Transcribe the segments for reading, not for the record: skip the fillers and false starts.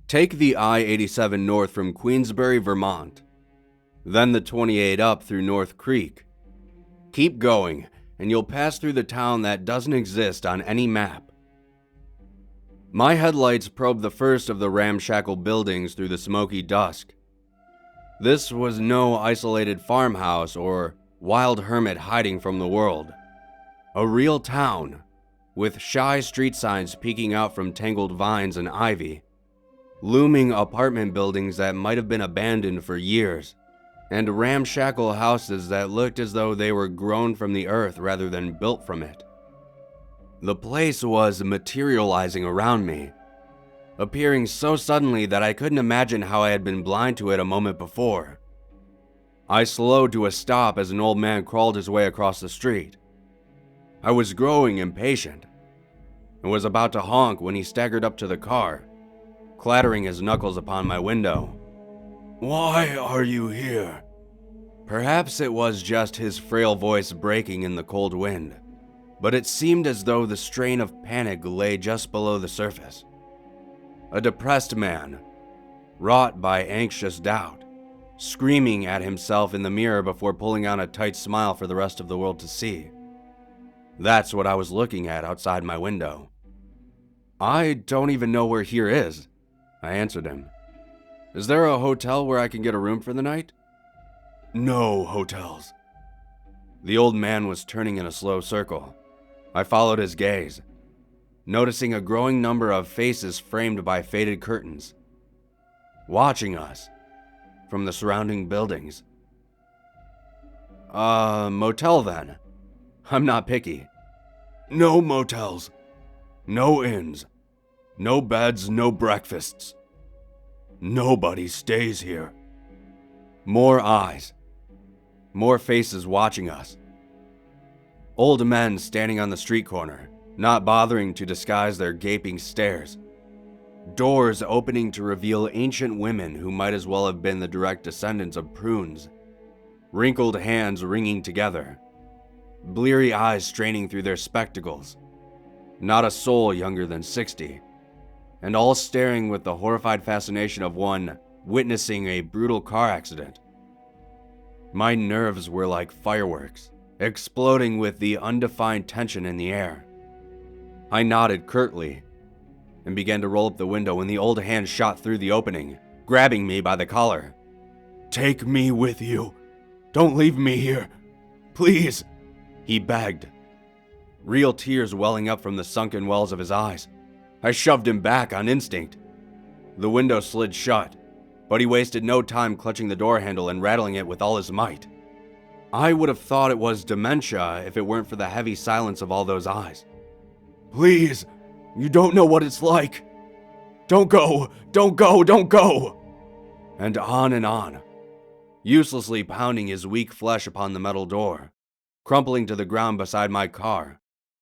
Take the I-87 north from Queensbury, Vermont. Then the 28 up through North Creek. Keep going, and you'll pass through the town that doesn't exist on any map. My headlights probed the first of the ramshackle buildings through the smoky dusk. This was no isolated farmhouse or wild hermit hiding from the world. A real town, with shy street signs peeking out from tangled vines and ivy, looming apartment buildings that might have been abandoned for years, and ramshackle houses that looked as though they were grown from the earth rather than built from it. The place was materializing around me, appearing so suddenly that I couldn't imagine how I had been blind to it a moment before. I slowed to a stop as an old man crawled his way across the street. I was growing impatient and was about to honk when he staggered up to the car, clattering his knuckles upon my window. "Why are you here?" Perhaps it was just his frail voice breaking in the cold wind, but it seemed as though the strain of panic lay just below the surface. A depressed man, wrought by anxious doubt, screaming at himself in the mirror before pulling on a tight smile for the rest of the world to see. That's what I was looking at outside my window. "I don't even know where here is," I answered him. "Is there a hotel where I can get a room for the night?" "No hotels." The old man was turning in a slow circle. I followed his gaze, noticing a growing number of faces framed by faded curtains, watching us from the surrounding buildings. Motel then. I'm not picky." "No motels, no inns, no beds, no breakfasts. Nobody stays here." More eyes, more faces watching us. Old men standing on the street corner, not bothering to disguise their gaping stares. Doors opening to reveal ancient women who might as well have been the direct descendants of prunes. Wrinkled hands wringing together. Bleary eyes straining through their spectacles. Not a soul younger than 60. And all staring with the horrified fascination of one witnessing a brutal car accident. My nerves were like fireworks, exploding with the undefined tension in the air. I nodded curtly and began to roll up the window when the old hand shot through the opening, grabbing me by the collar. "Take me with you. Don't leave me here. Please," he begged, real tears welling up from the sunken wells of his eyes. I shoved him back on instinct. The window slid shut, but he wasted no time clutching the door handle and rattling it with all his might. I would have thought it was dementia if it weren't for the heavy silence of all those eyes. "Please, you don't know what it's like. Don't go, don't go, don't go." And on, uselessly pounding his weak flesh upon the metal door, crumpling to the ground beside my car,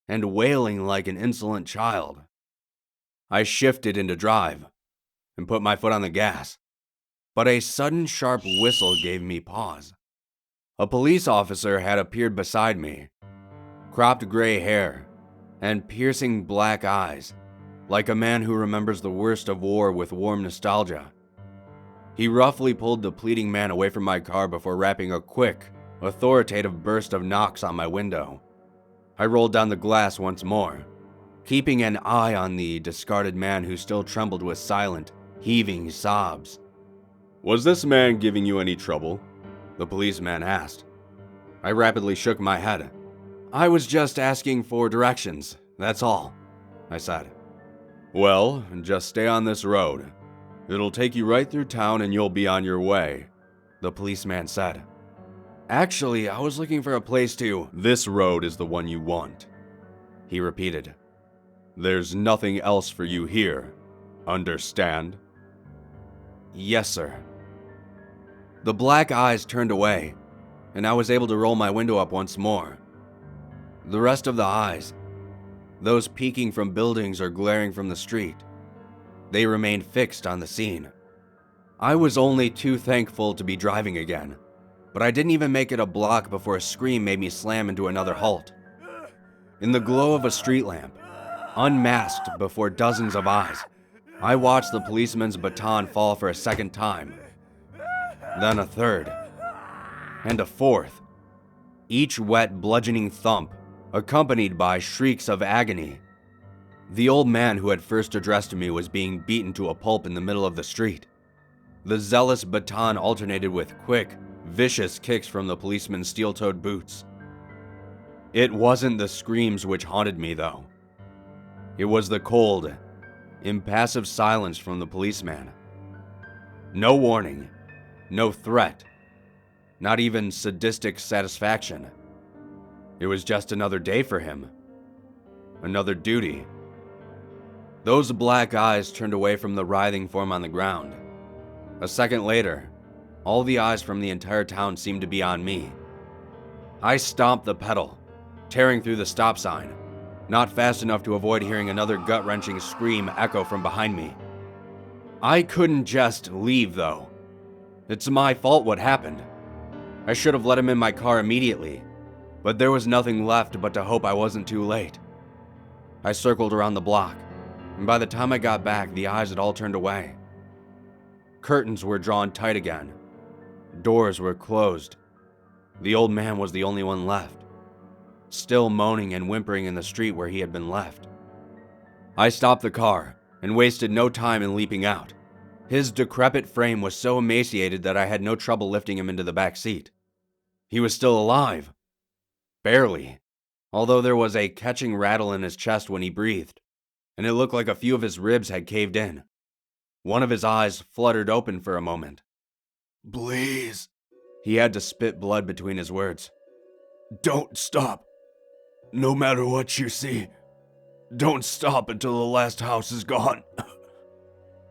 and wailing like an insolent child. I shifted into drive and put my foot on the gas, but a sudden sharp whistle gave me pause. A police officer had appeared beside me, cropped gray hair and piercing black eyes, like a man who remembers the worst of war with warm nostalgia. He roughly pulled the pleading man away from my car before rapping a quick, authoritative burst of knocks on my window. I rolled down the glass once more, keeping an eye on the discarded man who still trembled with silent, heaving sobs. "Was this man giving you any trouble?" the policeman asked. I rapidly shook my head. "I was just asking for directions, that's all," I said. "Well, just stay on this road. It'll take you right through town and you'll be on your way," the policeman said. "Actually, I was looking for a place to—" "This road is the one you want," he repeated. "There's nothing else for you here, understand?" "Yes, sir." The black eyes turned away, and I was able to roll my window up once more. The rest of the eyes, those peeking from buildings or glaring from the street, they remained fixed on the scene. I was only too thankful to be driving again, but I didn't even make it a block before a scream made me slam into another halt. In the glow of a street lamp, unmasked before dozens of eyes, I watched the policeman's baton fall for a second time, then a third, and a fourth, each wet, bludgeoning thump, accompanied by shrieks of agony. The old man who had first addressed me was being beaten to a pulp in the middle of the street. The zealous baton alternated with quick, vicious kicks from the policeman's steel-toed boots. It wasn't the screams which haunted me, though. It was the cold, impassive silence from the policeman. No warning, no threat, not even sadistic satisfaction. It was just another day for him. Another duty. Those black eyes turned away from the writhing form on the ground. A second later, all the eyes from the entire town seemed to be on me. I stomped the pedal, tearing through the stop sign, not fast enough to avoid hearing another gut-wrenching scream echo from behind me. I couldn't just leave, though. It's my fault what happened. I should have let him in my car immediately, but there was nothing left but to hope I wasn't too late. I circled around the block, and by the time I got back, the eyes had all turned away. Curtains were drawn tight again. Doors were closed. The old man was the only one left, still moaning and whimpering in the street where he had been left. I stopped the car and wasted no time in leaping out. His decrepit frame was so emaciated that I had no trouble lifting him into the back seat. He was still alive. Barely, although there was a catching rattle in his chest when he breathed, and it looked like a few of his ribs had caved in. One of his eyes fluttered open for a moment. "Please," he had to spit blood between his words. "Don't stop. No matter what you see, don't stop until the last house is gone."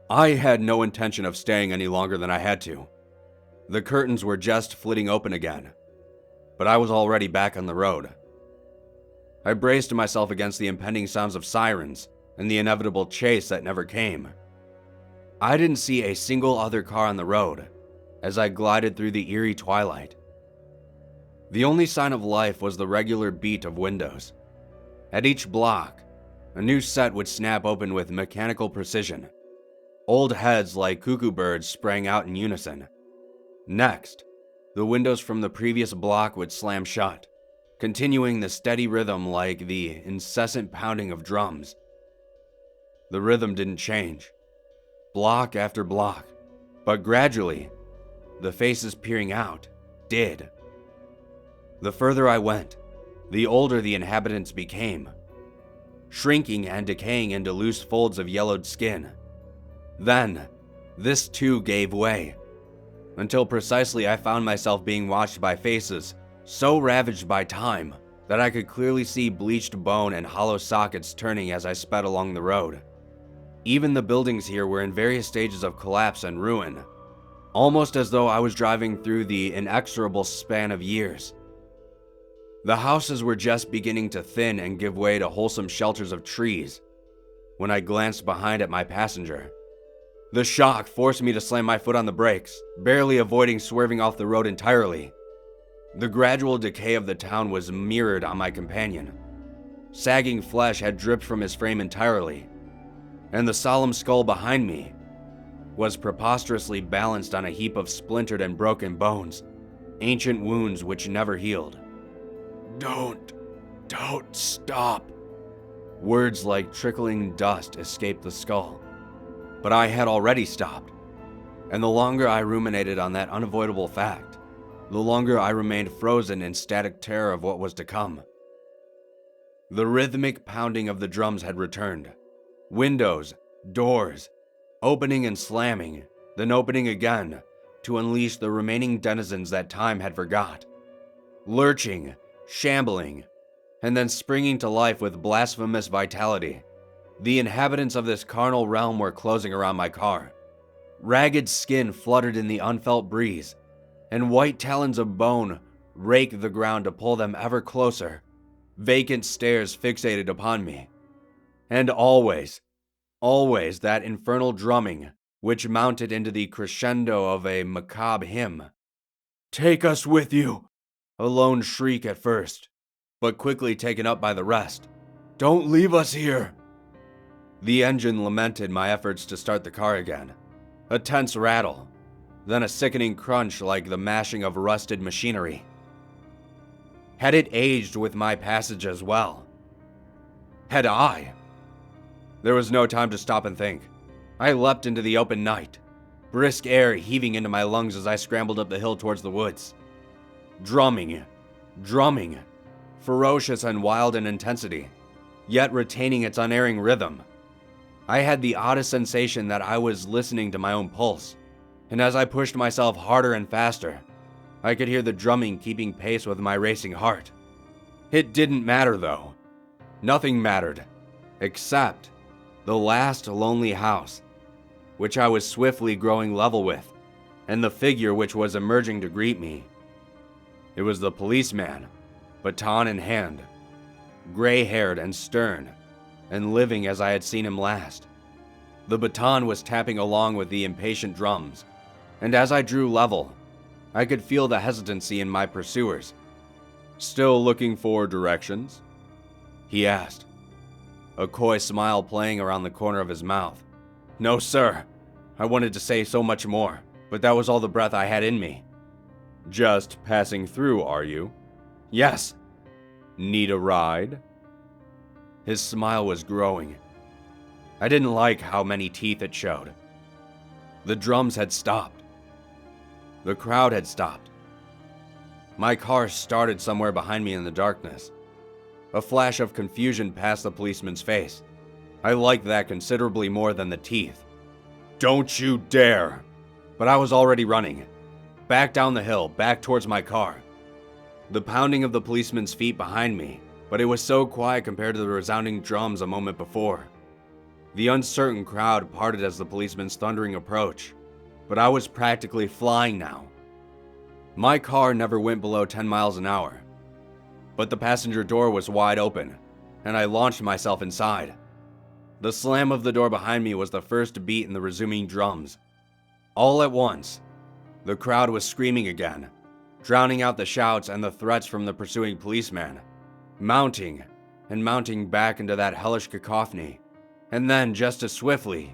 I had no intention of staying any longer than I had to. The curtains were just flitting open again, but I was already back on the road. I braced myself against the impending sounds of sirens and the inevitable chase that never came. I didn't see a single other car on the road as I glided through the eerie twilight. The only sign of life was the regular beat of windows. At each block, a new set would snap open with mechanical precision. Old heads like cuckoo birds sprang out in unison. Next, the windows from the previous block would slam shut, continuing the steady rhythm like the incessant pounding of drums. The rhythm didn't change, block after block, but gradually, the faces peering out did. The further I went, the older the inhabitants became, shrinking and decaying into loose folds of yellowed skin. Then, this too gave way, until precisely I found myself being watched by faces so ravaged by time that I could clearly see bleached bone and hollow sockets turning as I sped along the road. Even the buildings here were in various stages of collapse and ruin, almost as though I was driving through the inexorable span of years. The houses were just beginning to thin and give way to wholesome shelters of trees when I glanced behind at my passenger. The shock forced me to slam my foot on the brakes, barely avoiding swerving off the road entirely. The gradual decay of the town was mirrored on my companion. Sagging flesh had dripped from his frame entirely, and the solemn skull behind me was preposterously balanced on a heap of splintered and broken bones, ancient wounds which never healed. Don't stop." Words like trickling dust escaped the skull, but I had already stopped, and the longer I ruminated on that unavoidable fact, the longer I remained frozen in static terror of what was to come. The rhythmic pounding of the drums had returned. Windows, doors, opening and slamming, then opening again to unleash the remaining denizens that time had forgot. Lurching, shambling, and then springing to life with blasphemous vitality, the inhabitants of this carnal realm were closing around my car. Ragged skin fluttered in the unfelt breeze, and white talons of bone raked the ground to pull them ever closer, vacant stares fixated upon me. And always that infernal drumming which mounted into the crescendo of a macabre hymn. "Take us with you," a lone shriek at first, but quickly taken up by the rest. "Don't leave us here." The engine lamented my efforts to start the car again. A tense rattle, then a sickening crunch like the mashing of rusted machinery. Had it aged with my passage as well? Had I? There was no time to stop and think. I leapt into the open night, brisk air heaving into my lungs as I scrambled up the hill towards the woods. Drumming, ferocious and wild in intensity, yet retaining its unerring rhythm. I had the oddest sensation that I was listening to my own pulse, and as I pushed myself harder and faster, I could hear the drumming keeping pace with my racing heart. It didn't matter though. Nothing mattered, except the last lonely house, which I was swiftly growing level with, and the figure which was emerging to greet me. It was the policeman, baton in hand, gray-haired and stern, and living as I had seen him last. The baton was tapping along with the impatient drums, and as I drew level, I could feel the hesitancy in my pursuers. "Still looking for directions?" he asked, a coy smile playing around the corner of his mouth. "No, sir. I wanted to say so much more, but that was all the breath I had in me." "Just passing through, are you?" "Yes." "Need a ride?" His smile was growing. I didn't like how many teeth it showed. The drums had stopped. The crowd had stopped. My car started somewhere behind me in the darkness. A flash of confusion passed the policeman's face. I liked that considerably more than the teeth. "Don't you dare!" But I was already running. Back down the hill, back towards my car. The pounding of the policeman's feet behind me, but it was so quiet compared to the resounding drums a moment before. The uncertain crowd parted as the policeman's thundering approach, but I was practically flying now. My car never went below 10 miles an hour, but the passenger door was wide open, and I launched myself inside. The slam of the door behind me was the first beat in the resuming drums. All at once, the crowd was screaming again, drowning out the shouts and the threats from the pursuing policeman, mounting and mounting back into that hellish cacophony, and then, just as swiftly,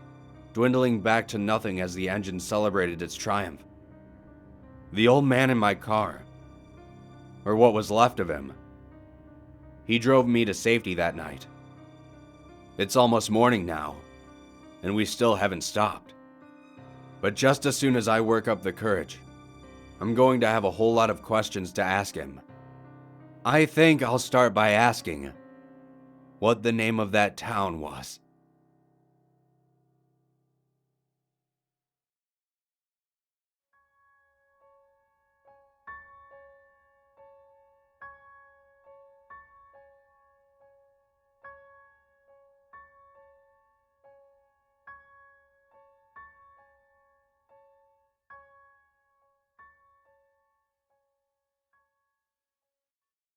dwindling back to nothing as the engine celebrated its triumph. The old man in my car, or what was left of him, he drove me to safety that night. It's almost morning now, and we still haven't stopped. But just as soon as I work up the courage, I'm going to have a whole lot of questions to ask him. I think I'll start by asking what the name of that town was.